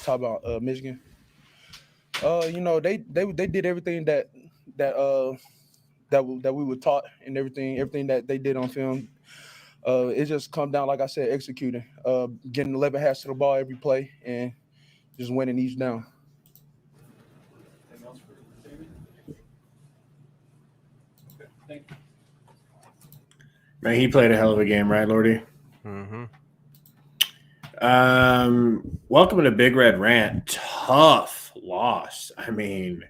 talk about Michigan. They did everything that that we were taught, and everything that they did on film. It just come down, like I said, executing, getting 11 hands to the ball every play, and just winning each down. Anything else for David? Okay, thank you. Man, he played a hell of a game, right, Lordy? Mm-hmm. Welcome to Big Red Rant. Tough loss. I mean,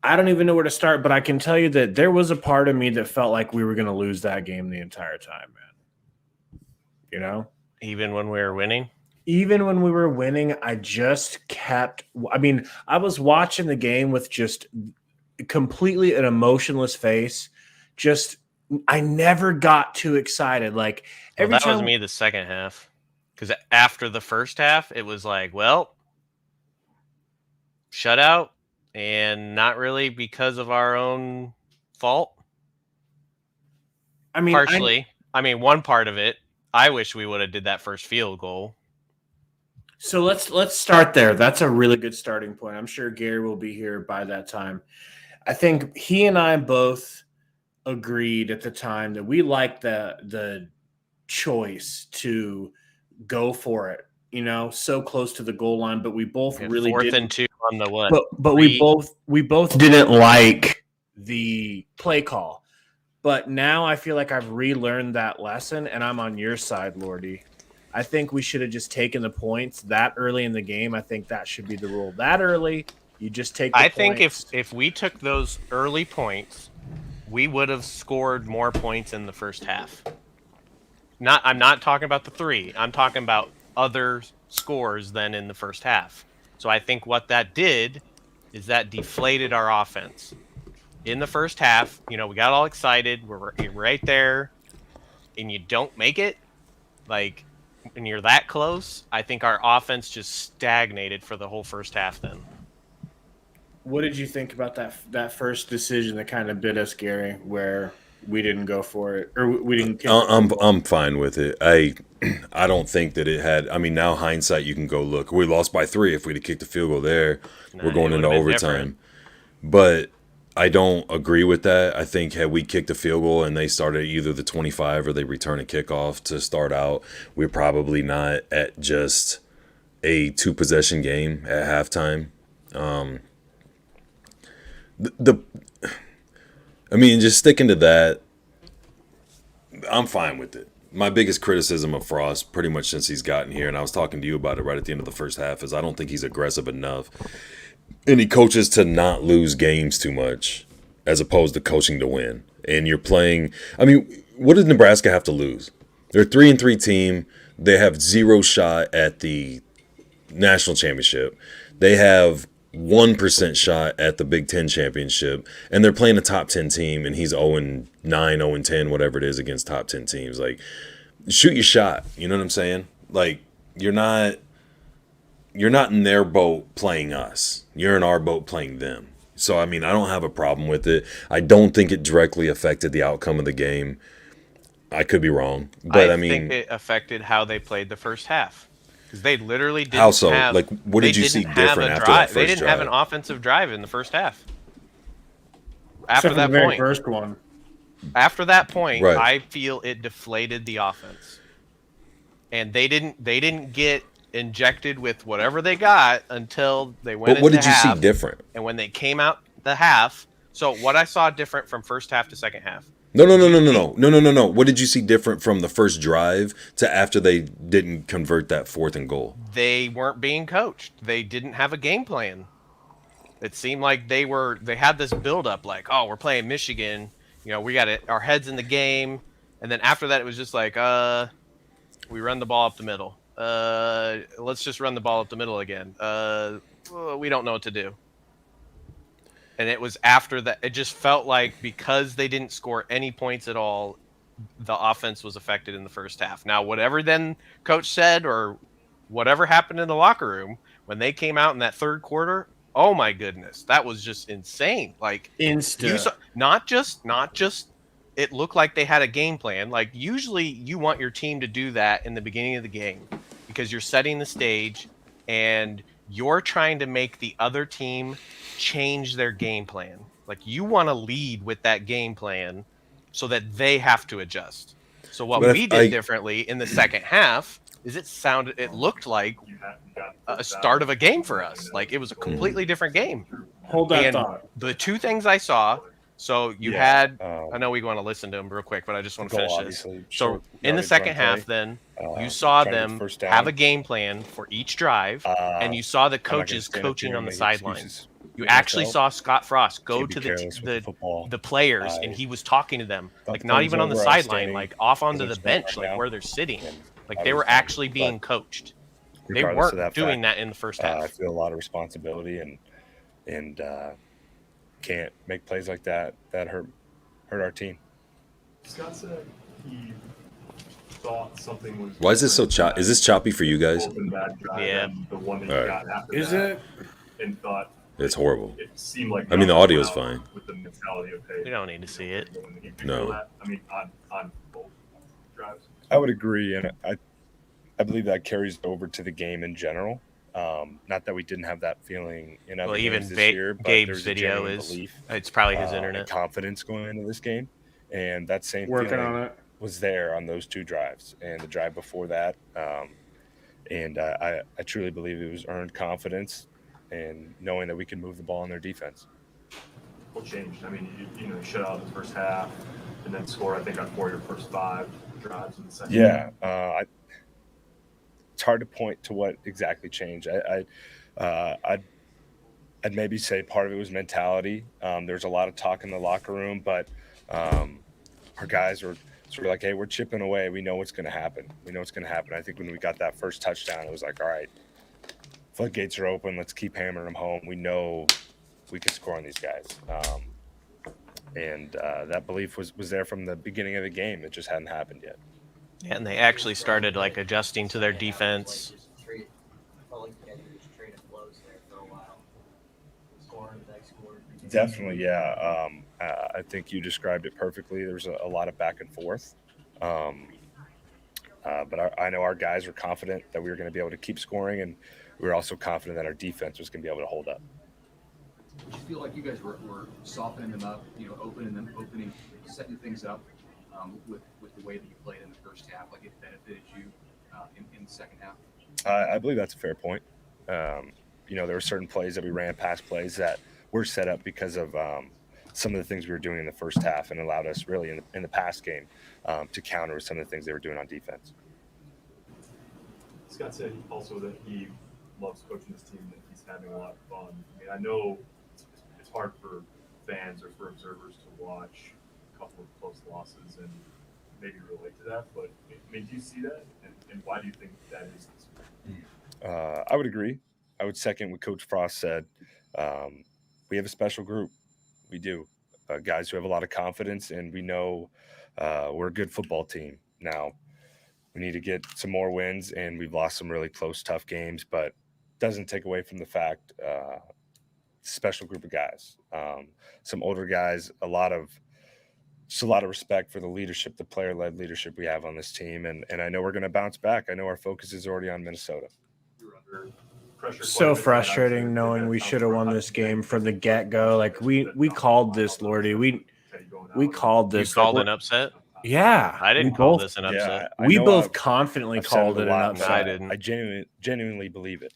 I don't even know where to start, but I can tell you that there was a part of me that felt like we were going to lose that game the entire time, man. You know? Even when we were winning? Even when we were winning, I just kept – I mean, I was watching the game with just completely an emotionless face. Just – I never got too excited. Like, every that time was me the second half. Because after the first half, it was like, well, shutout, and not really because of our own fault. I mean, partially. I mean, one part of it, I wish we would have did that first field goal. So let's start there. That's a really good starting point. I'm sure Gary will be here by that time. I think he and I both agreed at the time that we liked the choice to go for it, you know, so close to the goal line, but we both really fourth didn't. and 2 on the what? But we both didn't like the play call. But now I feel like I've relearned that lesson, and I'm on your side, Lordy. I think we should have just taken the points that early in the game. I think that should be the rule. That early, you just take the points. I think if we took those early points, we would have scored more points in the first half. I'm not talking about the 3. I'm talking about other scores than in the first half. So I think what that did is that deflated our offense. In the first half, you know, we got all excited. We're right there, and you don't make it, like, and you're that close. I think our offense just stagnated for the whole first half then. What did you think about that first decision that kind of bit us, Gary, where we didn't go for it, or we didn't? I'm fine with it. I don't think that it had. I mean, now hindsight, you can go look. We lost by 3. If we'd have kicked the field goal there, we're going into overtime. But I don't agree with that. I think had we kicked a field goal and they started either the 25 or they return a kickoff to start out, we're probably not at just a 2-possession game at halftime. I mean, just sticking to that, I'm fine with it. My biggest criticism of Frost, pretty much since he's gotten here, and I was talking to you about it right at the end of the first half, is I don't think he's aggressive enough. And he coaches to not lose games too much, as opposed to coaching to win. And you're playing. I mean, what does Nebraska have to lose? They're a 3-3 team. They have 0 shot at the national championship. They have 1% shot at the Big Ten championship, and they're playing a top 10 team, and he's 0-9, 0-10, whatever it is against top 10 teams. Like, shoot your shot. You know what I'm saying? Like, you're not in their boat playing us. You're in our boat playing them. So, I mean, I don't have a problem with it. I don't think it directly affected the outcome of the game. I could be wrong, but I mean, think it affected how they played the first half. Because they literally didn't how so? have... Like, what did you see different after that first drive? They didn't have an offensive drive in the first half. After After that the very point. first one. After that point, Right. I feel it deflated the offense. And they didn't get injected with whatever they got until they went But what into did you half. see different? And when they came out the half... So what I saw different from first half to second half... No. What did you see different from the first drive to after they didn't convert that 4th and goal? They weren't being coached. They didn't have a game plan. It seemed like they had this buildup, like, oh, we're playing Michigan. You know, we got our heads in the game. And then after that, it was just like, we run the ball up the middle. Let's just run the ball up the middle again. We don't know what to do. And it was after that, it just felt like because they didn't score any points at all, the offense was affected in the first half. Now, whatever then coach said or whatever happened in the locker room, when they came out in that third quarter, oh my goodness, that was just insane. Like, not just it looked like they had a game plan. Like, usually you want your team to do that in the beginning of the game because you're setting the stage and you're trying to make the other team change their game plan. Like you want to lead with that game plan so that they have to adjust. So what But we did differently in the second half is it looked like a start of a game for us. Like it was a completely different game. Hold that And thought. the two things I saw, so you had, I know we want to listen to them real quick, but I just want to finish this. So in the second half, then you saw them have a game plan for each drive, and you saw the coaches coaching on the sidelines. You actually saw Scott Frost go to the players, and he was talking to them, like not even on the sideline, like off onto the bench, like where they're sitting. Like they were actually being coached. They weren't doing that in the first half. I feel a lot of responsibility and can't make plays like that hurt our team. Scott said he thought something was. Why is this so choppy? Is this choppy for you guys? Yeah. The one that All you right. got after Is that, it? And thought It's horrible. it seemed like I mean, the nothing audio's out fine. With the mentality of, hey, We don't need to see it. you No. feel that? I mean, on both drives. I would agree, and I believe that carries over to the game in general. Not that we didn't have that feeling in other Well, even games this year, but Gabe's there's a video genuine is belief, it's probably his and internet. confidence going into this game, and that same Working feeling on it. was there on those two drives and the drive before that. And I truly believe it was earned confidence and knowing that we can move the ball on their defense. What changed? I mean, you shut out the first half and then score, I think, on 4 of your first 5 drives in the second. Yeah, it's hard to point to what exactly changed. I'd maybe say part of it was mentality. There's a lot of talk in the locker room, but our guys were sort of like, hey, we're chipping away. We know what's going to happen. I think when we got that first touchdown, it was like, all right, floodgates are open. Let's keep hammering them home. We know we can score on these guys. And that belief was there from the beginning of the game. It just hadn't happened yet. Yeah, and they actually started like adjusting to their defense. Definitely, yeah. I think you described it perfectly. There was a lot of back and forth. But I know our guys were confident that we were going to be able to keep scoring, and we were also confident that our defense was going to be able to hold up. Did you feel like you guys were softening them up, opening, setting things up with the way that you played in the first half? Like it benefited you in the second half? I believe that's a fair point. There were certain plays that we ran, past plays that were set up because of some of the things we were doing in the first half, and allowed us really in the pass game to counter some of the things they were doing on defense. Scott said also that he loves coaching this team, that he's having a lot of fun. I mean, I know it's hard for fans or for observers to watch a couple of close losses and maybe relate to that, but I mean, do you see that, and why do you think that is this year? I would agree. I would second what Coach Frost said. We have a special group. We do. Guys who have a lot of confidence, and we know we're a good football team. Now, we need to get some more wins, and we've lost some really close, tough games, but doesn't take away from the fact special group of guys. Some older guys, a lot of respect for the leadership, the player-led leadership we have on this team, and I know we're going to bounce back. I know our focus is already on Minnesota. You're under pressure So quite a bit, frustrating obviously, knowing that we comes should have from won how this you game make from the the get-go. Like we called this, Lordy. We called You this. called an upset? Yeah, I didn't we call both- this an upset. I We know both I've confidently said called a it an lot, upset. but I didn't. I genuinely believe it.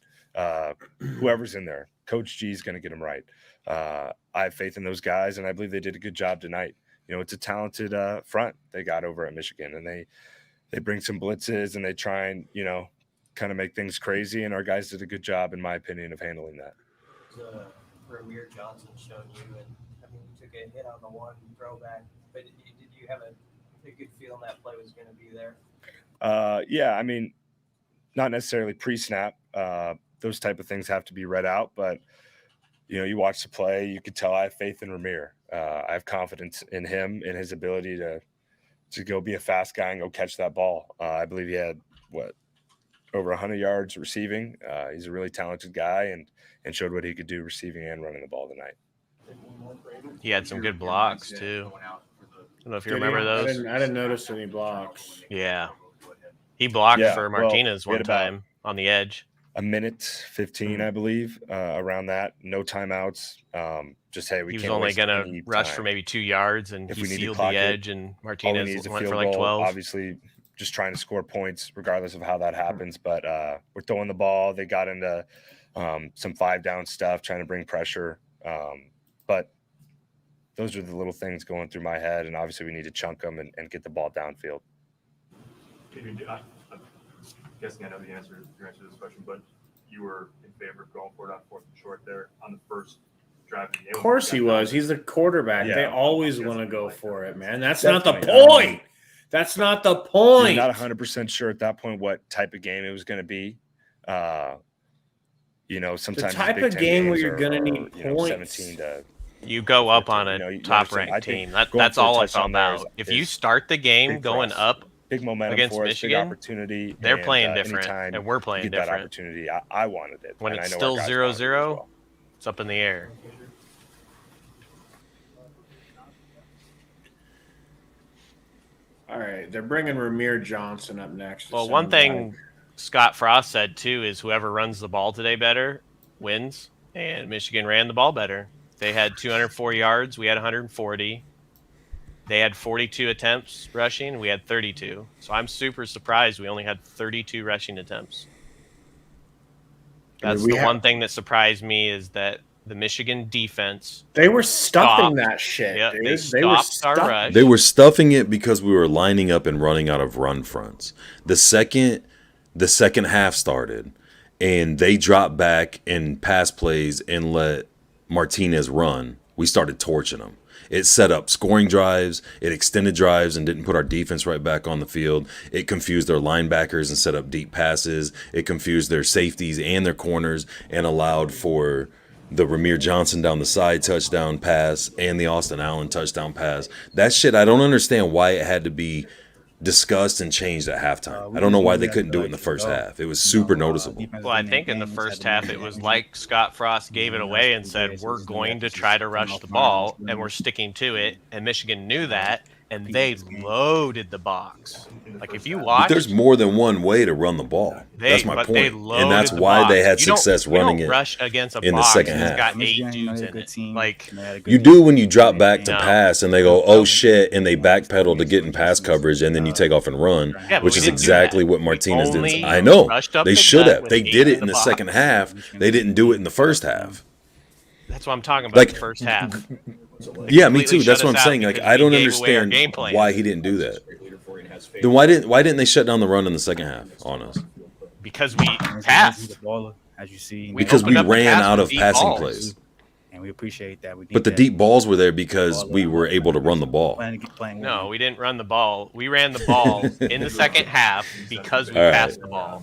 Whoever's in there, Coach G is going to get them right. I have faith in those guys, and I believe they did a good job tonight. It's a talented front they got over at Michigan, and they bring some blitzes, and they try and kind of make things crazy. And our guys did a good job, in my opinion, of handling that. Ramir Johnson showed you, and I mean, you took a hit on the one throwback, but did you have a good feeling that play was going to be there? Yeah, I mean, not necessarily pre-snap. Those type of things have to be read out, but you watch the play, you could tell I have faith in Ramir. I have confidence in him and his ability to go be a fast guy and go catch that ball. I believe he had over 100 yards receiving. He's a really talented guy and showed what he could do receiving and running the ball tonight. He had some good blocks too. I don't know if you remember those. I didn't notice any blocks. Yeah. He blocked Yeah, for well, Martinez we had one time. on the edge. A minute 15, I believe, around that. No timeouts. Just hey, we He was can't only waste going any to rush time. for maybe 2 yards, and If he we need to sealed clock the it, edge, and all we Martinez need is a went field for like goal. 12. Obviously, just trying to score points regardless of how that happens. But we're throwing the ball. They got into some 5-down stuff, trying to bring pressure. But those are the little things going through my head, and obviously we need to chunk them and get the ball downfield. I'm guessing I know your answer to this question, but you were in favor of going for it on 4th and short there on the first drive of the game. Of course he was. He's the quarterback. Yeah. They always want to go for it, man. That's Definitely. not the point. That's not the point. You're not 100% sure at that point what type of game it was going to be. Sometimes The type Big of Ten game where games you're are- going to are, need points. 17 to You go up on 14, a you top-ranked understand. I team. think going That's for a all it's all touchdown there about. is- If you is start the game big for going us. up, big momentum against for us, Michigan, big opportunity. they're and, playing different, anytime and we're you playing get that different. opportunity, I wanted it. When and it's I know still our guys wanted it as 0-0, well. it's up in the air. All right, they're bringing Ramir Johnson up next. Well, one thing Scott Frost said, too, is whoever runs the ball today better wins, and Michigan ran the ball better. They had 204 yards. We had 140. They had 42 attempts rushing. We had 32. So I'm super surprised we only had 32 rushing attempts. That's the one thing that surprised me is that the Michigan defense. They were stuffing stopped. that shit, Yeah, dude. they were stopped our rush. They were stuffing it because we were lining up and running out of run fronts. The second half started, and they dropped back in pass plays and let Martinez run, we started torching them. It set up scoring drives, it extended drives and didn't put our defense right back on the field. It confused their linebackers and set up deep passes. It confused their safeties and their corners and allowed for the Ramir Johnson down the side touchdown pass and the Austin Allen touchdown pass. That shit, I don't understand why it had to be discussed and changed at halftime. I don't know why they couldn't do it in the first half. It was super noticeable. Well, I think in the first half it was like Scott Frost gave it away and said, we're going to try to rush the ball, and we're sticking to it. And Michigan knew that, and they loaded the box. Like, if you watch... But there's more than one way to run the ball. That's my point. And that's why they had success running it rush against a in the box second that's half. got 8 dudes in it. Like, You do when you drop back to No. pass and they go, oh shit, and they backpedal to get in pass coverage, and then you take off and run, Yeah, but which we is didn't do exactly that. what We Martinez did. only I know. rushed up They the should gut have. with They 8 did it in in the the second box. half. They didn't do it in the first half. that's what I'm talking about, Like, the first half. Yeah, me completely too. shut That's what us I'm out saying. Like, because I we don't gave away our understand game plan. why he didn't do that. Then why didn't they shut down the run in the second half on us? Because we passed. As you see, Because we opened up the ran pass out with of deep passing balls. plays. and we appreciate that. We need But the that. deep balls were there because we were able to run the ball. Playing No, we didn't run the ball. We ran the ball in the second half because we All right. passed the ball.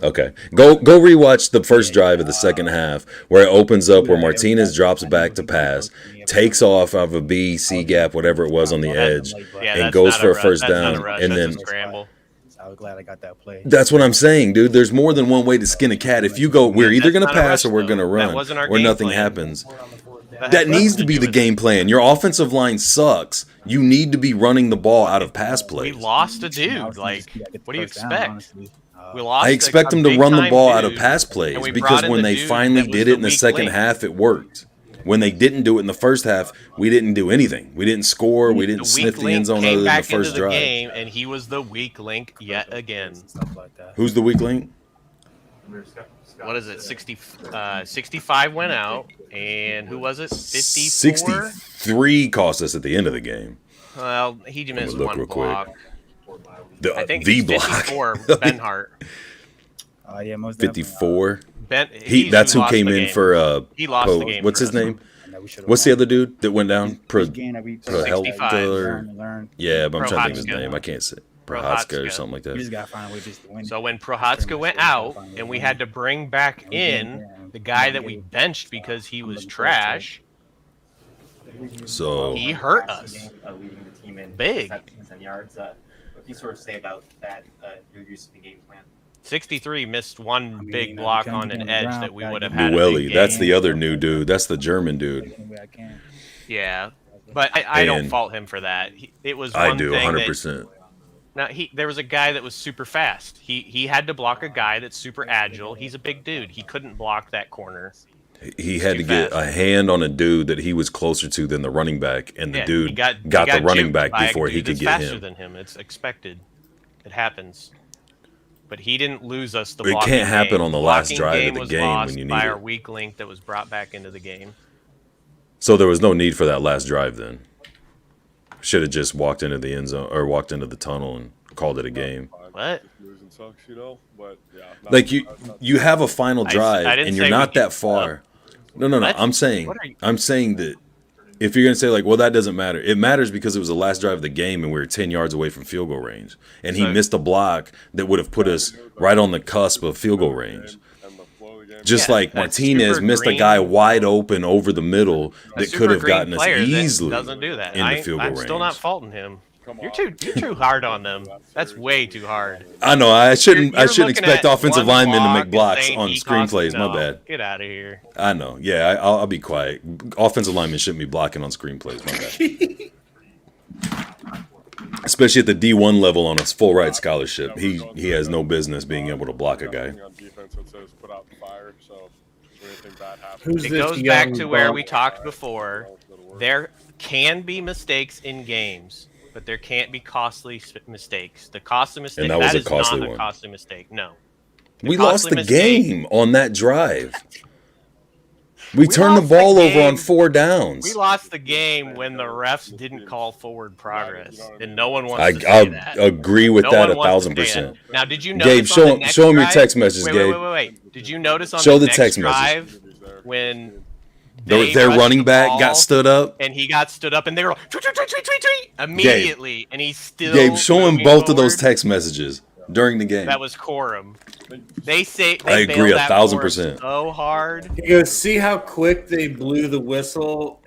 Okay, go rewatch the first drive of the second half where it opens up where Martinez drops back to pass, takes off out of a B, C gap, whatever it was on the edge, Yeah, and that's goes not for a rush. first That's not a down, rush. and That's then a scramble. I was glad I got that play. that's what I'm saying, dude. There's more than one way to skin a cat. If you go, we're either That's gonna not a pass rush, or we're though. gonna That run, wasn't our or game nothing plan. happens. That That has needs nothing to be do the with game plan. Your offensive line sucks. You need to be running the ball out of pass We plays. lost a dude. Like, what do you expect? We lost. I expect them to run the ball out of pass and plays we because brought in when the they dude finally that was did the it in the weak second link. half, it worked. When they didn't do it in the first half, we didn't do anything. We didn't score. We didn't The sniff weak the end link zone other came than the back into first the drive. game, and he was the weak link yet again. Stuff like that. Who's the weak link? What is it? 65 went out, and who was it? 54. 63 cost us at the end of the game. Well, he just missed look one real quick. block. I think The it's block. 54. Ben Hart. Yeah, most definitely. 54. Ben. That's who lost came the in game. for He lost the game. what's for his us. name? We should've What's the won. other dude that went down? Each game that we play, 65. learn. Yeah, but I'm trying to think of his Prohatska. name. I can't say Prohatska or Prohatska. something like We that. just gotta find a way just to win. So when Prohatska went out, and we had to bring back in the guy that we benched because he was trash, So he hurt us. Leading the team in Big. receptions and yards. What can you sort of say about that, your use of the game plan? 63 missed one mean, big you know, block you can't on get an on the edge ground, that we gotta would have get had. Llewellyn, that's the game. other new dude. That's the German dude. Any way I can. Yeah, but I don't And fault him for that. It was I one do thing 100%. Now there was a guy that was super fast. He had to block a guy that's super agile. He's a big dude. He couldn't block that corner. He had too to get fast. a hand on a dude that he was closer to than the running back, and the Yeah, dude he got he the running juked back by a before he dude could that's get faster him. than him. It's expected. It happens. But he didn't lose us the It blocking can't happen game. on the last Blocking drive of game the was game lost when you by need our it. weak link that was brought back into the game. So there was no need for that last drive then. Should have just walked into the end zone or walked into the tunnel and called it a game. What? Losing sucks, you know. But yeah, Like you have a final I drive didn't and say you're we not gave that far. No. What? I'm saying What are you- that if you're gonna say like, well, that doesn't matter. It matters because it was the last drive of the game and we were 10 yards away from field goal range, and he So- missed a block that would have put us right on the cusp of field goal range. Just Yeah, like that Martinez super missed a green- guy wide open over the middle A that super could have green gotten us player that easily doesn't do that. into field goal I'm range. still not faulting him. You're too hard on them. That's way too hard. I know I shouldn't You're looking at expect offensive one linemen to block make and blocks saying on he cost- screenplays. no, My bad. Get out of here. I know. Yeah, I'll be quiet. Offensive linemen shouldn't be blocking on screenplays. My bad. Especially at the D1 level on a full ride scholarship, he has no business being able to block a guy. Who's It this goes back young to where buck? we talked before. There can be mistakes in games, but there can't be costly mistakes. The costly mistake that was a is costly not one. a costly mistake. No. We lost costly the mistake- game on that drive. We We turned the lost the ball over on game. 4 downs. We lost the game when the refs didn't call forward progress, and no one wants to say I'll that. agree with No that one wants to say 1,000%. that. Now, did you Gabe, notice on the next show him your drive- text messages, wait, Gabe. Wait. Did you notice on Show the the next text drive when Their they rushed running the back ball got stood up. and he got stood up, and they were like, tweet, tweet, tweet, tweet, tweet, tweet, immediately, and he's still Gabe, show him moving both of those forward? text messages during the game. That was quorum. They say I they agree bailed that 1,000%. forward so hard. He goes, see how quick they blew the whistle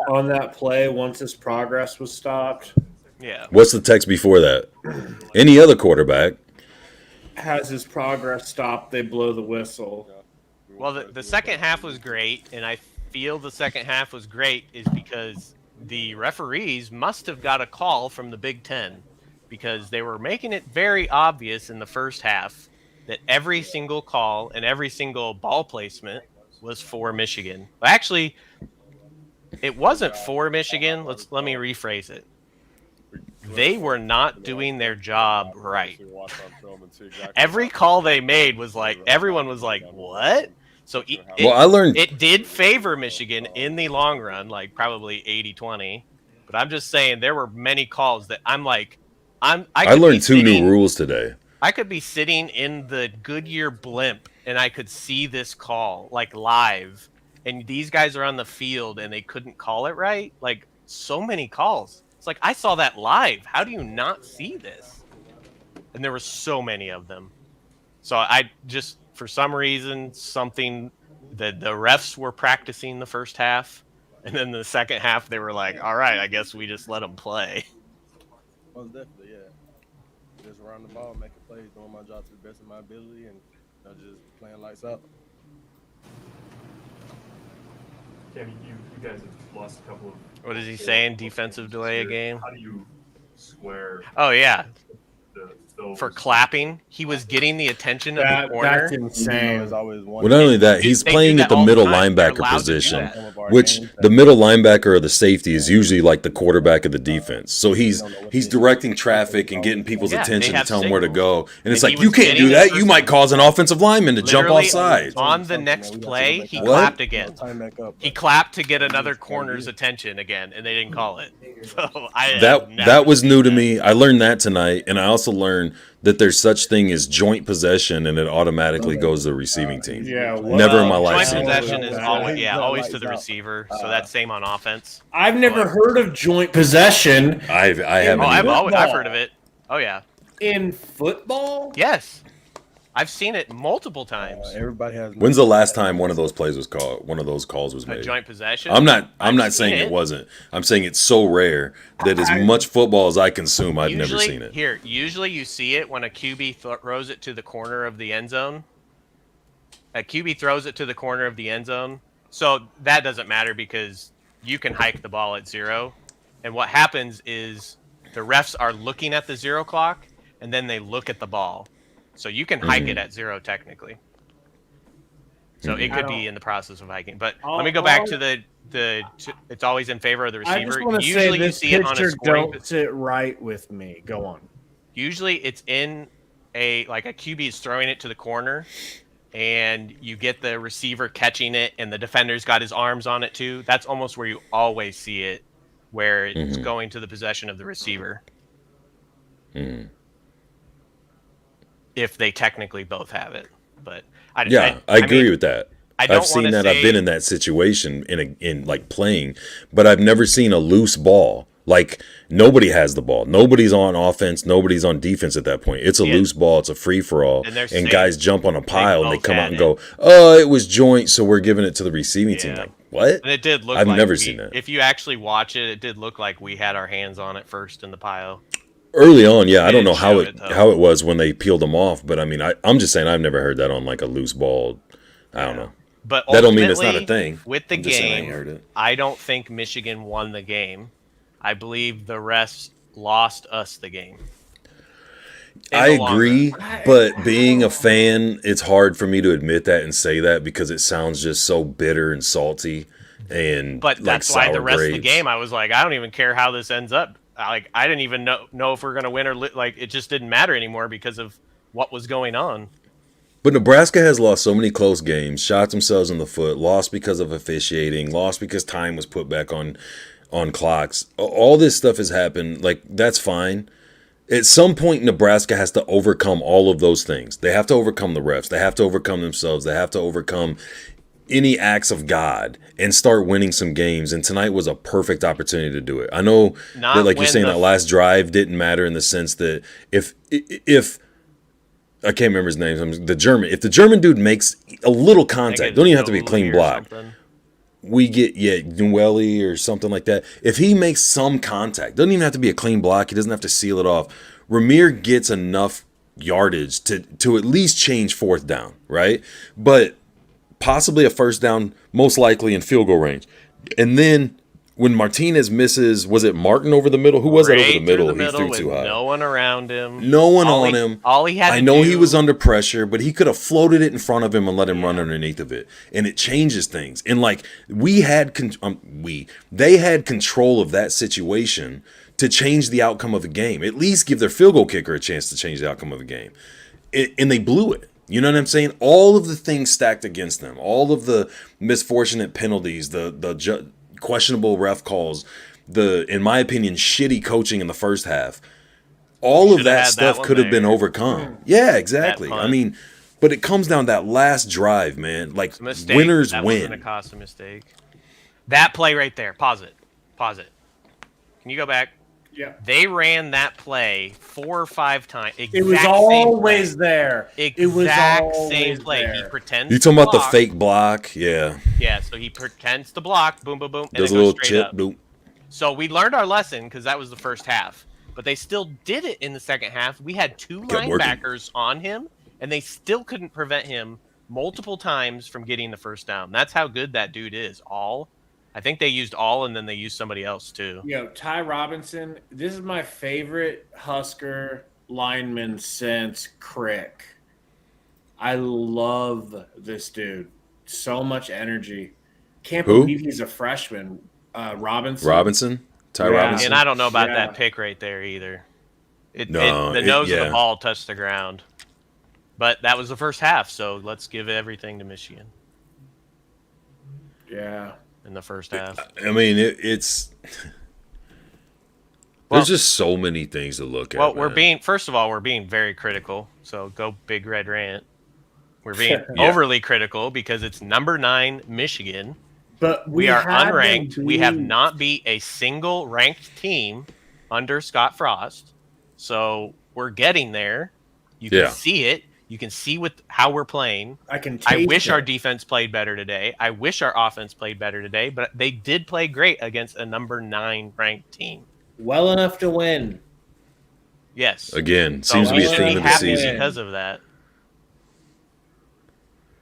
on that play once his progress was stopped? Yeah. What's the text before that? Any other quarterback? Has his progress stopped, they blow the whistle. Well, the second half was great, and I feel the second half was great is because the referees must have got a call from the Big Ten, because they were making it very obvious in the first half that every single call and every single ball placement was for Michigan. Well, actually, it wasn't for Michigan. Let me rephrase it. They were not doing their job right. Every call they made was like, everyone was like, what? So Well, I learned- it did favor Michigan in the long run, like probably 80-20. But I'm just saying there were many calls that I'm like, I I learned 2 new rules today. I could be sitting in the Goodyear blimp and I could see this call like live, and these guys are on the field and they couldn't call it right. Like, so many calls. It's like, I saw that live. How do you not see this? And there were so many of them. So I just, for some reason, something that the refs were practicing the first half, and then the second half they were like, all right, I guess we just let them play. Most definitely, yeah. Just run the ball, making plays, doing my job to the best of my ability, and just playing lights out. Cam, you guys have lost a couple of. What is he saying? Defensive delay a game? How do you square? Oh yeah. those? For clapping, he was getting the attention of That- the corner. that's insane. There's always one. Well, not only that, he's They do playing that at the all the middle time. They're linebacker allowed to do position, that. which the middle linebacker or the safety is usually like the quarterback of the defense. So he's directing traffic and getting people's Yeah, attention they to have tell them where to signals. go. And it's And he like, you was can't getting do the that. first- You might cause an offensive lineman to jump Literally, off sides. on the next play, he What? clapped again. Time back up. He clapped to get another corner's attention again, and they didn't call it. So I have That never was seen new to that. me. I learned that tonight, and I also learned that there's such thing as joint possession, and it automatically goes to the receiving team. Yeah, Never in my life Joint seen that. possession is always to the receiver, so that's same on offense. I've never heard of joint possession I haven't. Oh, either. I've heard of it. Oh yeah, in football. yes, I've seen it multiple times. Everybody has. When's the last time one of those plays was called? One of those calls was A made. joint possession. I'm not I've not seen saying it wasn't. I'm saying it's so rare that as much football as I consume, I've never seen it. Usually you see it when a QB throws it to the corner of the end zone. A QB throws it to the corner of the end zone. So that doesn't matter because you can hike the ball at 0. And what happens is the refs are looking at the 0 clock, and then they look at the ball. So you can hike it at 0 technically. So it could be in the process of hiking. But let me go back to it's always in favor of the I just receiver. want to say Usually you this see it on a picture scoring. don't sit right with me. Go on. Usually it's in a QB is throwing it to the corner, and you get the receiver catching it, and the defender's got his arms on it too. That's almost where you always see it, where it's going to the possession of the receiver. If they technically both have it, but I agree with that. I've seen that. I've been in that situation in like playing, but I've never seen a loose ball. Like nobody has the ball. Nobody's on offense. Nobody's on defense at that point. It's a loose ball. It's a free for all. And guys jump on a pile and they come out and go, "Oh, it was joint, so we're giving it to the receiving team." Like what? And it did look. I've never seen that. If you actually watch it, it did look like we had our hands on it first in the pile. Early on, yeah. I don't know how it was when they peeled them off, but I mean, I'm just saying I've never heard that on like a loose ball. I don't know. But that don't mean it's not a thing. With the game, I don't think Michigan won the game. I believe the refs lost us the game. I agree, but being a fan, it's hard for me to admit that and say that because it sounds just so bitter and salty and But that's why the rest grapes. of the game I was like, I don't even care how this ends up. I didn't even know if we're going to win or it just didn't matter anymore because of what was going on. But Nebraska has lost so many close games, shot themselves in the foot, lost because of officiating, lost because time was put back on clocks. All this stuff has happened. Like, that's fine. At some point, Nebraska has to overcome all of those things. They have to overcome the refs. They have to overcome themselves. They have to overcome any acts of God and start winning some games. And tonight was a perfect opportunity to do it. I know that, like you're saying, that last drive didn't matter in the sense that if I can't remember his name, if the German dude makes a little contact, don't even have to be a clean block. We get Nueli or something like that. If he makes some contact, doesn't even have to be a clean block. He doesn't have to seal it off. Ramir gets enough yardage to at least change fourth down, right? But possibly a first down, most likely in field goal range. And then when Martinez misses, was it Martin over the middle? Who was that over the middle? He threw too high. No one around him. No one on him. All he had. I know he was under pressure, but he could have floated it in front of him and let him run underneath of it, and it changes things. And like they had control of that situation to change the outcome of the game. At least give their field goal kicker a chance to change the outcome of the game, and they blew it. You know what I'm saying? All of the things stacked against them, all of the misfortunate penalties, the questionable ref calls, in my opinion, shitty coaching in the first half. All of that stuff could have been overcome. Yeah, exactly. I mean, but it comes down to that last drive, man. Like, winners that win. Wasn't a cost of mistake. That play right there. Pause it. Can you go back? Yeah. They ran that play 4 or 5 times. It was always there. It was always same play. There. He pretends. You talking about the fake block? Yeah. Yeah. So he pretends to block. Boom, boom, boom. And There's it a goes little straight chip. up. Boom. So we learned our lesson because that was the first half. But they still did it in the second half. We had 2 linebackers on him, and they still couldn't prevent him multiple times from getting the first down. That's how good that dude is. I think they used and then they used somebody else too. Ty Robinson, this is my favorite Husker lineman since Crick. I love this dude. So much energy. Can't believe he's a freshman. Robinson? Ty Robinson? And I don't know about that pick right there either. The nose of the ball touched the ground. But that was the first half, so let's give everything to Michigan. Yeah. In the first half. I mean, it's there's just so many things to look at. Well, we're being very critical. So go Big Red Rant. We're being overly critical because it's number 9 Michigan. But we are unranked. We have not beat a single ranked team under Scott Frost. So we're getting there. You can see it. You can see how we're playing. I wish our defense played better today. I wish our offense played better today, but they did play great against a number 9 ranked team. Well enough to win. Yes. Again, seems to be a theme of the season. Because of that.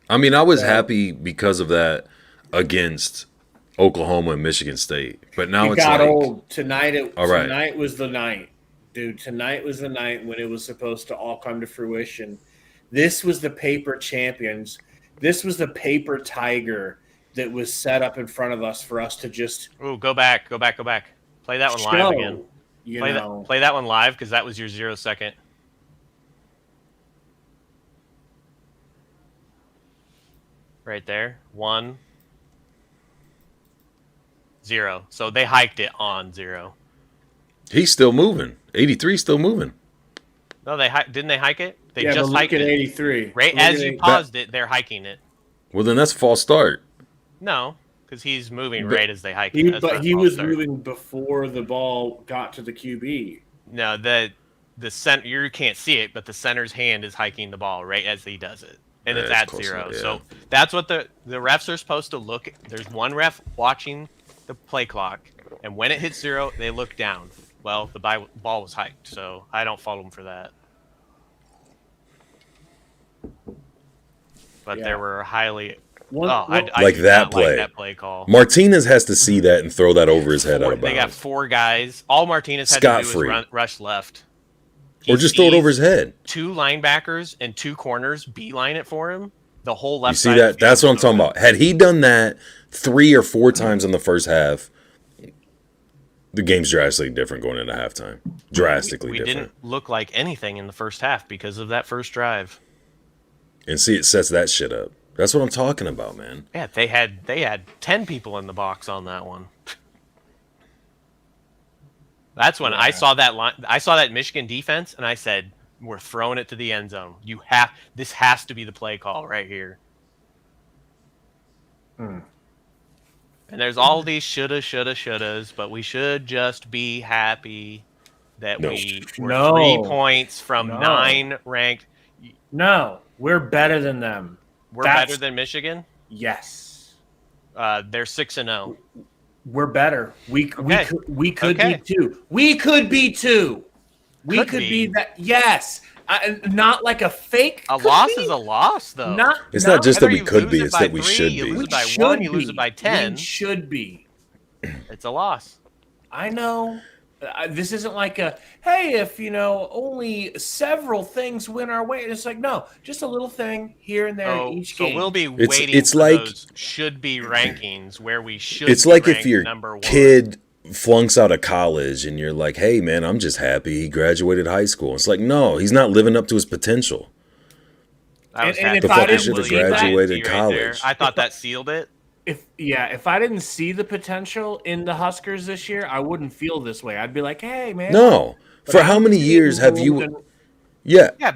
I mean, I was happy because of that against Oklahoma and Michigan State, but now it got old. Tonight was the night. dude. Tonight was the night when it was supposed to all come to fruition. This was the paper champions. This was the paper tiger that was set up in front of us for us to just Ooh, go back. Play that one live again. Play that one live because that was your 0 second. Right there. 1, 0. So they hiked it on 0. He's still moving. 83 still moving. No, didn't they hike it? They but just look hiked at it. 83. Right Look as at you paused it, they're hiking it. Well, then that's a false start. No, because he's moving But right as they hike it. But he was moving before the ball got to the QB. No, the center, you can't see it, but the center's hand is hiking the ball right as he does it, and it's at 0. enough, yeah. So that's what the refs are supposed to look. There's one ref watching the play clock, and when it hits 0, they look down. Well, the ball was hiked, so I don't fault them for that. But there were highly. I like do that not play. Like that play call. Martinez has to see that and throw that over his head out of bounds. They got 4 guys. All Martinez had to do was rush left. Or just throw it over his head. 2 linebackers and 2 corners beeline it for him. The whole left You see side. that? That's what I'm talking about. Had he done that 3 or 4 times in the first half, the game's drastically different going into halftime. Drastically different. We didn't look like anything in the first half because of that first drive. And see, it sets that shit up. That's what I'm talking about, man. Yeah, they had 10 people in the box on that one. That's when I saw that line. I saw that Michigan defense, and I said, "We're throwing it to the end zone. This has to be the play call right here." And there's all these shouldas, but we should just be happy that we were 3 points from 9 ranked. No, we're better than them. We're better than Michigan? Yes. They're 6-0. We're better. We could be 2. We could be 2. We could be that. Yes. Not like a fake. A loss is a loss, though. It's not just that we could be; it's that we should be. You lose it by 1, you lose it by 10. We should be. It's a loss. I know. This isn't like a, hey, if, only several things win our way. And it's like, no, just a little thing here and there in each game. So we'll be waiting for those should-be rankings where we should It's be like if your number 1. kid flunks out of college and you're like, hey, man, I'm just happy he graduated high school. It's like, no, he's not living up to his potential. I was the fucker should have graduated college. I thought that sealed it. If I didn't see the potential in the Huskers this year, I wouldn't feel this way. I'd be like, hey, man. No. For how many years have you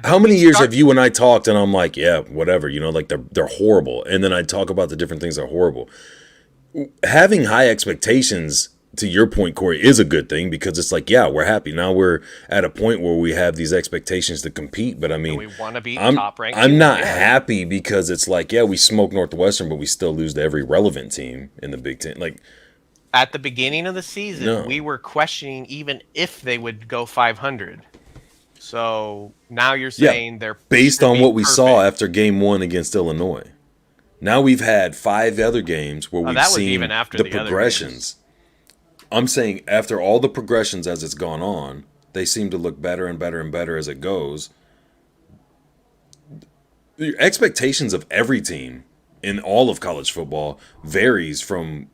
how many years have you and I talked and I'm like, yeah, whatever, like they're horrible. And then I talk about the different things that are horrible. Having high expectations, to your point, Corey, is a good thing because it's like, yeah, we're happy. Now we're at a point where we have these expectations to compete. But I mean, we want to be top ranked. I'm not happy because it's like, yeah, we smoke Northwestern, but we still lose to every relevant team in the Big Ten. Like at the beginning of the season, we were questioning even if they would go 500. So now you're saying they're based on what we saw after Game 1 against Illinois. Now we've had 5 other games where we've seen even after the progressions. I'm saying after all the progressions as it's gone on, they seem to look better and better and better as it goes. The expectations of every team in all of college football varies from,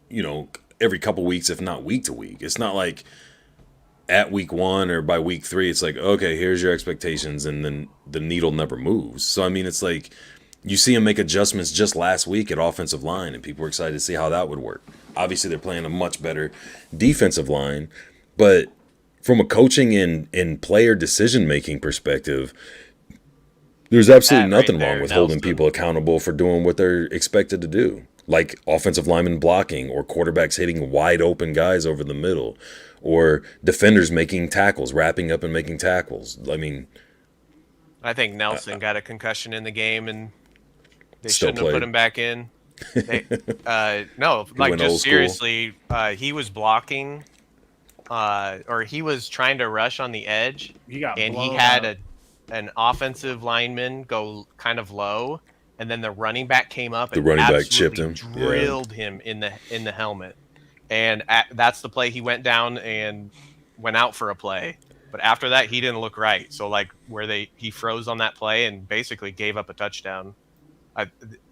every couple weeks, if not week to week. It's not like at week 1 or by week 3, it's like, okay, here's your expectations, and then the needle never moves. So, I mean, it's like you see them make adjustments just last week at offensive line, and people were excited to see how that would work. Obviously, they're playing a much better defensive line, but from a coaching and player decision-making perspective, there's absolutely nothing wrong with holding people accountable for doing what they're expected to do, like offensive linemen blocking or quarterbacks hitting wide-open guys over the middle or defenders making tackles, wrapping up and making tackles. I mean, I think Nelson got a concussion in the game, and they Still shouldn't have put him back in. No, like just seriously, he was blocking, or he was trying to rush on the edge, and he had an offensive lineman go kind of low, and then the running back came up and the running back chipped him, drilled him in the helmet, and that's the play he went down and went out for a play. But after that, he didn't look right. So like where he froze on that play and basically gave up a touchdown.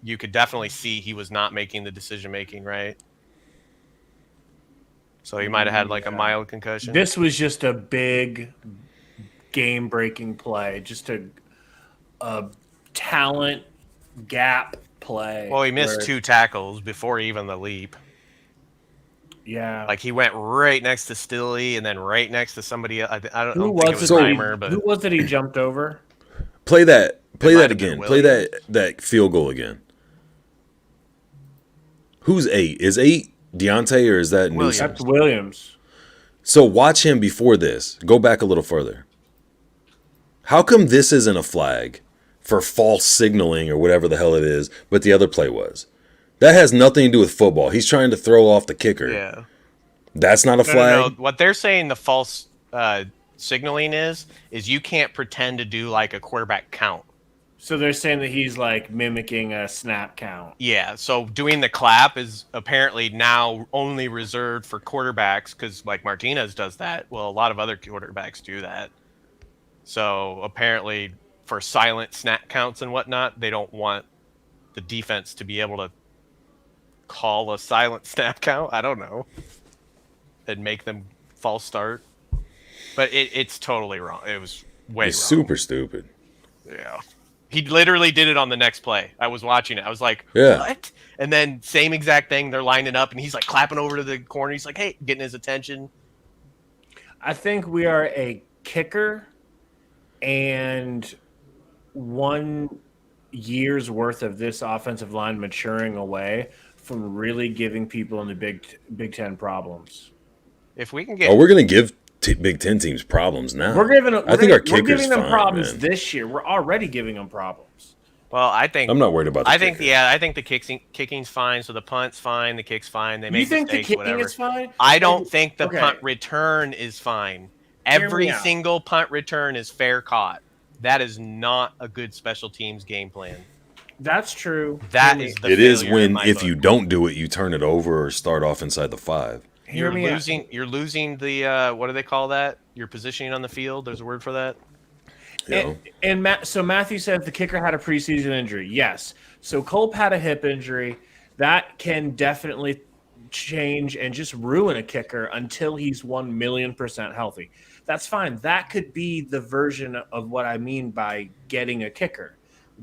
You could definitely see he was not making the decision making right. So he might have had like a mild concussion. This was just a big game-breaking play, just a talent gap play. Well, he missed 2 tackles before even the leap. Yeah, like he went right next to Stilly and then right next to somebody. I don't think it was it Reimer, but who was it he jumped over? Play that might have again. been Play Williams. that field goal again. Who's 8? Is 8 Deontay or is that Williams. Newsom? That's Williams. So watch him before this. Go back a little further. How come this isn't a flag for false signaling or whatever the hell it is, but the other play was? That has nothing to do with football. He's trying to throw off the kicker. Yeah. That's not a flag? No. What they're saying the false signaling is you can't pretend to do like a quarterback count. So they're saying that he's like mimicking a snap count. Yeah, so doing the clap is apparently now only reserved for quarterbacks because like Martinez does that. Well, a lot of other quarterbacks do that. So apparently for silent snap counts and whatnot, they don't want the defense to be able to call a silent snap count. I don't know. And make them false start. But it's totally wrong. It was way It's wrong. super stupid. Yeah. He literally did it on the next play. I was watching it. I was like, Yeah. what? And then same exact thing. They're lining up, and he's like clapping over to the corner. He's like, hey, getting his attention. I think we are a kicker and 1 year's worth of this offensive line maturing away from really giving people in the Big Ten problems. If we can get, We're going to give Big Ten teams problems now. I think our kicker's we're giving them fine, problems man. this year. We're already giving them problems. well, I think I'm not worried about the I think kicker. I think the kicking's fine. So the punt's fine, the kick's fine. They make You think the mistakes, kicking whatever. is fine? I don't think the Okay. punt return is fine. Hear me Every out. single punt return is fair caught. That is not a good special teams game plan. That's true. That is the It is failure in when, my if book. you don't do it, you turn it over or start off inside the 5. Hear me out. You're losing the what do they call that? Your positioning on the field. There's a word for that. You know? So Matthew said the kicker had a preseason injury. Yes. So Culp had a hip injury. That can definitely change and just ruin a kicker until he's 1,000,000% healthy. That's fine. That could be the version of what I mean by getting a kicker.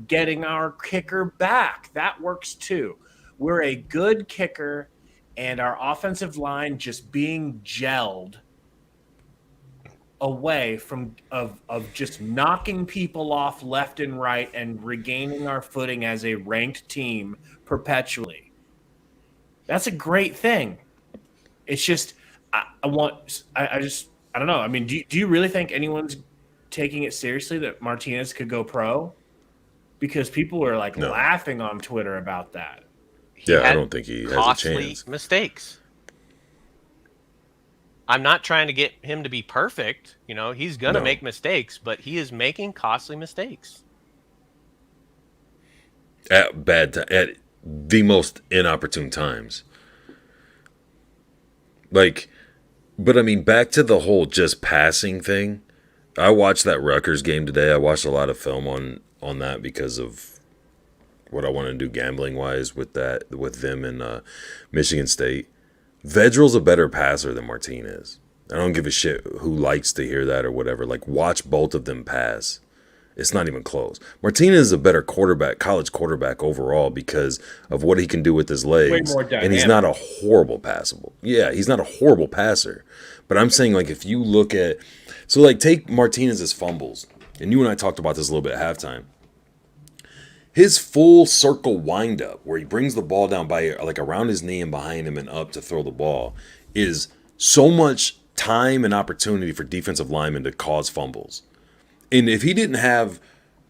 Getting our kicker back. That works too. We're a good kicker and our offensive line just being gelled away from of just knocking people off left and right and regaining our footing as a ranked team perpetually. That's a great thing. It's just I don't know. I mean, do you really think anyone's taking it seriously that Martinez could go pro? Because people are like No. laughing on Twitter about that. Yeah, I had don't think he has a costly chance. mistakes. I'm not trying to get him to be perfect. You know, he's going to No. make mistakes, but he is making costly mistakes. At the most inopportune times. Like, but I mean, back to the whole just passing thing. I watched that Rutgers game today. I watched a lot of film on that because of what I want to do gambling wise with them in Michigan State. Vedril's a better passer than Martinez. I don't give a shit who likes to hear that or whatever. Like, watch both of them pass. It's not even close. Martinez is a better quarterback, college quarterback overall because of what he can do with his legs. more And he's dynamic. not a horrible passable. Yeah, he's not a horrible passer. But I'm saying, like, if you look at... So, like, take Martinez's fumbles. And you and I talked about this a little bit at halftime. His full circle windup, where he brings the ball down by, like, around his knee and behind him and up to throw the ball, is so much time and opportunity for defensive linemen to cause fumbles. And if he didn't have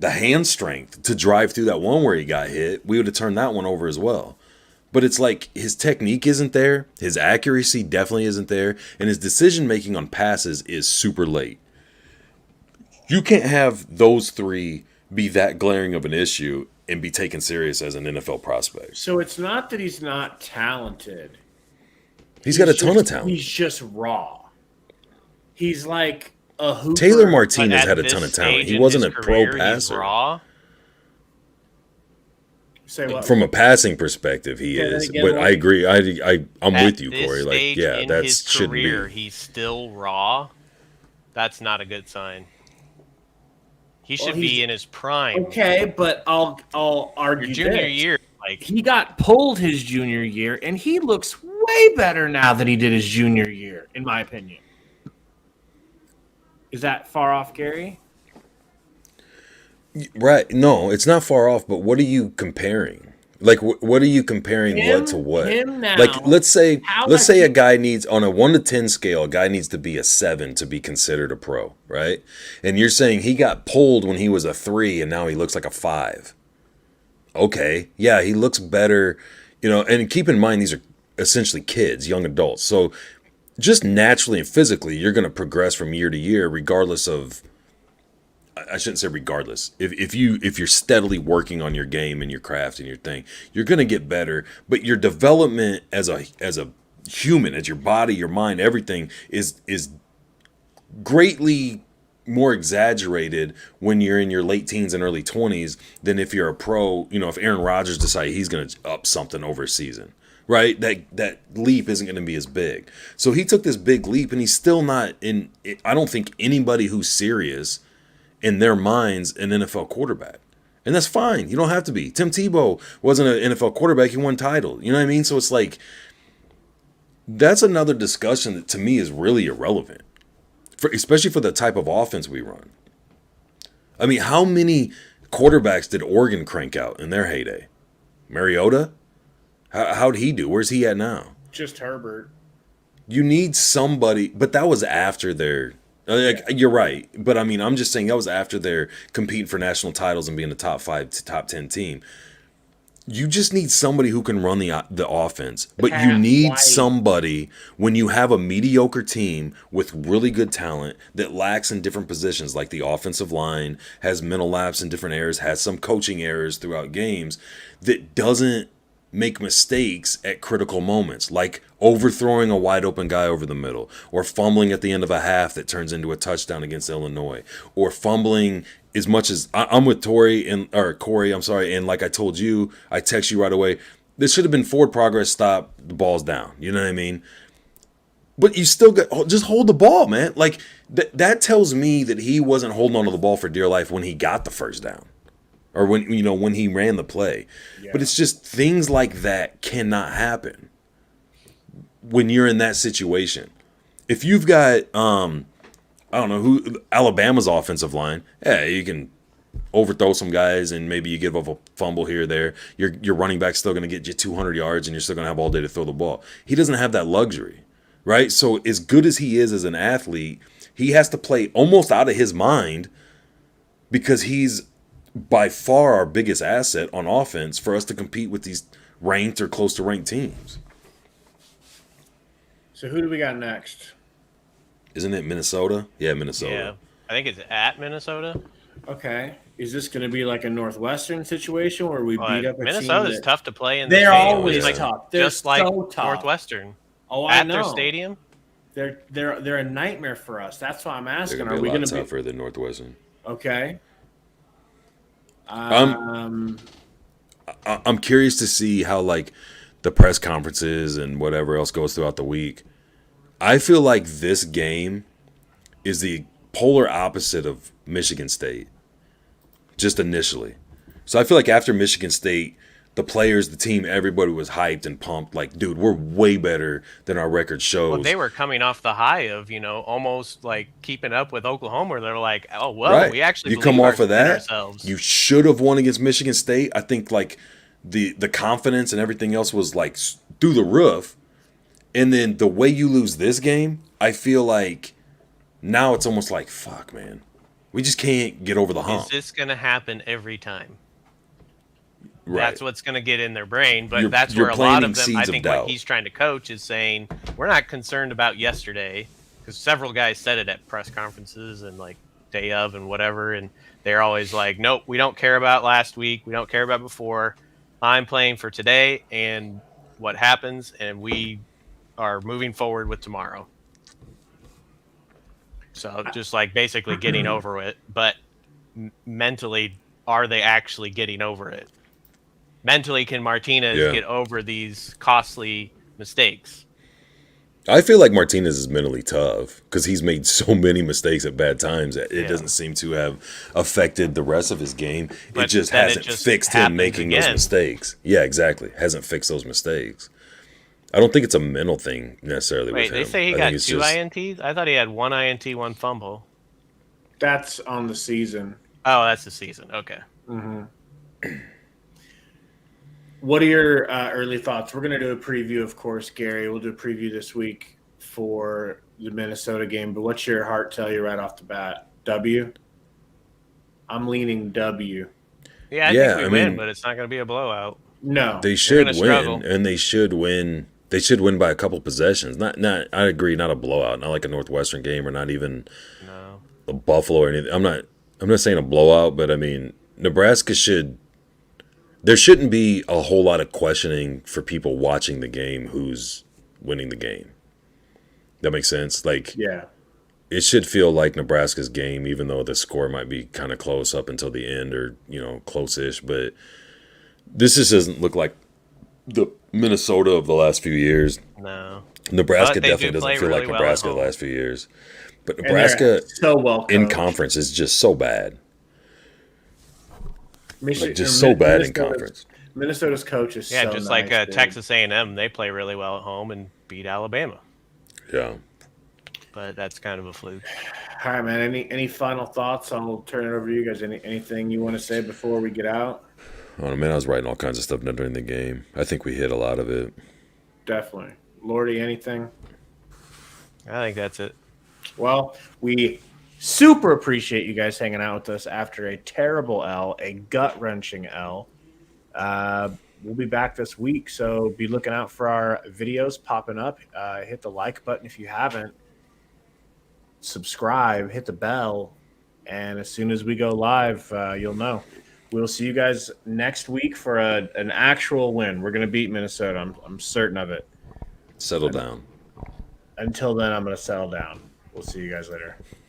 the hand strength to drive through that one where he got hit, we would have turned that one over as well. But it's like his technique isn't there, his accuracy definitely isn't there, and his decision-making on passes is super late. You can't have those three be that glaring of an issue and be taken serious as an NFL prospect. So it's not that he's not talented. He's got a ton of talent. He's just raw. He's like a hooper. Taylor But Martinez at had a this ton of talent. stage He in wasn't his a pro career, he's passer. raw. Say what? From a passing perspective, he Say that is. again, But I Lloyd. agree. I'm At with you, this Corey. Like, stage yeah, in that his shouldn't career, be. he's still raw. That's not a good sign. He Well, should he's- be in his prime. Okay, but I'll argue Your junior this. year, like He got pulled his junior year, and he looks way better now than he did his junior year, in my opinion. Is that far off, Gary? Right. No, it's not far off, but what are you comparing? Like, what are you comparing what to what? Him now. Like, let's say has a guy needs, on a 1 to 10 scale, a guy needs to be a 7 to be considered a pro, right? And you're saying he got pulled when he was a 3 and now he looks like a 5. Okay. Yeah, he looks better, and keep in mind, these are essentially kids, young adults. So just naturally and physically, you're going to progress from year to year, regardless of, I shouldn't say regardless. If you're steadily working on your game and your craft and your thing, you're going to get better. But your development as a human, as your body, your mind, everything is greatly more exaggerated when you're in your late teens and early 20s than if you're a pro. If Aaron Rodgers decides he's going to up something over a season, right? That leap isn't going to be as big. So he took this big leap, and he's still not in. I don't think anybody who's serious in their minds an NFL quarterback. And that's fine. You don't have to be. Tim Tebow wasn't an NFL quarterback. He won title. You know what I mean? So it's like, that's another discussion that to me is really irrelevant, especially for the type of offense we run. I mean, how many quarterbacks did Oregon crank out in their heyday? Mariota? How'd he do? Where's he at now? Just Herbert. You need somebody, but that was after their... You're right, but I mean, I'm just saying that was after they're competing for national titles and being a top 5 to top 10 team. You just need somebody who can run the offense, but you need somebody when you have a mediocre team with really good talent that lacks in different positions, like the offensive line has mental lapse in different areas, has some coaching errors throughout games, that doesn't make mistakes at critical moments, like overthrowing a wide open guy over the middle, or fumbling at the end of a half that turns into a touchdown against Illinois, or fumbling as much as I'm with Corey, I'm sorry, and like I told you, I text you right away, this should have been forward progress, stop, the ball's down. You know what I mean? But you still just hold the ball, man. Like that tells me that he wasn't holding onto the ball for dear life when he got the first down. Or when he ran the play. Yeah. But it's just things like that cannot happen when you're in that situation. If you've got I don't know who Alabama's offensive line, you can overthrow some guys and maybe you give up a fumble here or there. Your running back's still going to get you 200 yards and you're still going to have all day to throw the ball. He doesn't have that luxury, right? So as good as he is as an athlete, he has to play almost out of his mind because he's by far our biggest asset on offense for us to compete with these ranked or close to ranked teams. So who do we got next? Isn't it Minnesota? Yeah, Minnesota. Yeah, I think it's at Minnesota. Okay. Is this going to be like a Northwestern situation where we beat up a Minnesota's team tough to play in? They're stadium. always like, tough. They're just like so tough. Northwestern. Oh, at I know. Their stadium. They're a nightmare for us. That's why I'm asking. They're going to be a lot tougher than Northwestern. Okay. I'm curious to see how the press conferences and whatever else goes throughout the week. I feel like this game is the polar opposite of Michigan State, just initially. So I feel like after Michigan State, the players, the team, everybody was hyped and pumped. Like, dude, we're way better than our record shows. Well, they were coming off the high of, almost like keeping up with Oklahoma. Where they're like, oh, well, right. We actually you come off of that. Ourselves. You should have won against Michigan State. I think the confidence and everything else was through the roof. And then the way you lose this game, I feel like now it's almost like, fuck, man. We just can't get over the hump. Is this going to happen every time? Right. That's what's going to get in their brain. But that's where a lot of them, I think what he's trying to coach is saying, we're not concerned about yesterday, because several guys said it at press conferences and day of and whatever. And they're always like, nope, we don't care about last week. We don't care about before. I'm playing for today and what happens. And we are moving forward with tomorrow. So just like basically getting over it, but mentally, are they actually getting over it? Mentally, can Martinez Yeah. get over these costly mistakes? I feel like Martinez is mentally tough because he's made so many mistakes at bad times that it Yeah. doesn't seem to have affected the rest of his game. It But just then it hasn't just fixed him happens making those again. mistakes. Yeah, exactly. Hasn't fixed those mistakes. I don't think it's a mental thing necessarily Wait, with him. they say he I got think it's 2 just, INTs? I thought he had 1 INT, 1 fumble. That's on the season. Oh, that's the season. Okay. Mm-hmm. What are your early thoughts? We're going to do a preview, of course, Gary. We'll do a preview this week for the Minnesota game. But what's your heart tell you right off the bat? W? I'm leaning W. Yeah, I think we win, but it's not going to be a blowout. No. They They're should gonna win, struggle. and they should win. They should win by a couple possessions. Not. I agree. Not a blowout. Not like a Northwestern game, or not even No. a Buffalo or anything. I'm not saying a blowout, but I mean Nebraska should. There shouldn't be a whole lot of questioning for people watching the game who's winning the game. That makes sense. Like, Yeah. it should feel like Nebraska's game, even though the score might be kind of close up until the end, or close-ish. But this just doesn't look like the Minnesota of the last few years. No. Nebraska But they definitely do doesn't play feel really like well at Nebraska the home. last few years. But And they're Nebraska so well in coached. conference is just so bad. Michigan, Just so bad in Minnesota's- conference. Minnesota's coach is Yeah, so just nice, like dude. Texas A&M, they play really well at home and beat Alabama. Yeah. But that's kind of a fluke. All right, man. Any final thoughts? I'll turn it over to you guys. Anything you want to say before we get out? Oh man, I was writing all kinds of stuff during the game. I think we hit a lot of it. Definitely. Lordy, anything? I think that's it. Well, we super appreciate you guys hanging out with us after a terrible L, a gut-wrenching L. We'll be back this week, so be looking out for our videos popping up. Hit the like button if you haven't. Subscribe, hit the bell, and as soon as we go live, you'll know. We'll see you guys next week for an actual win. We're going to beat Minnesota. I'm certain of it. Settle down. Until then, I'm going to settle down. We'll see you guys later.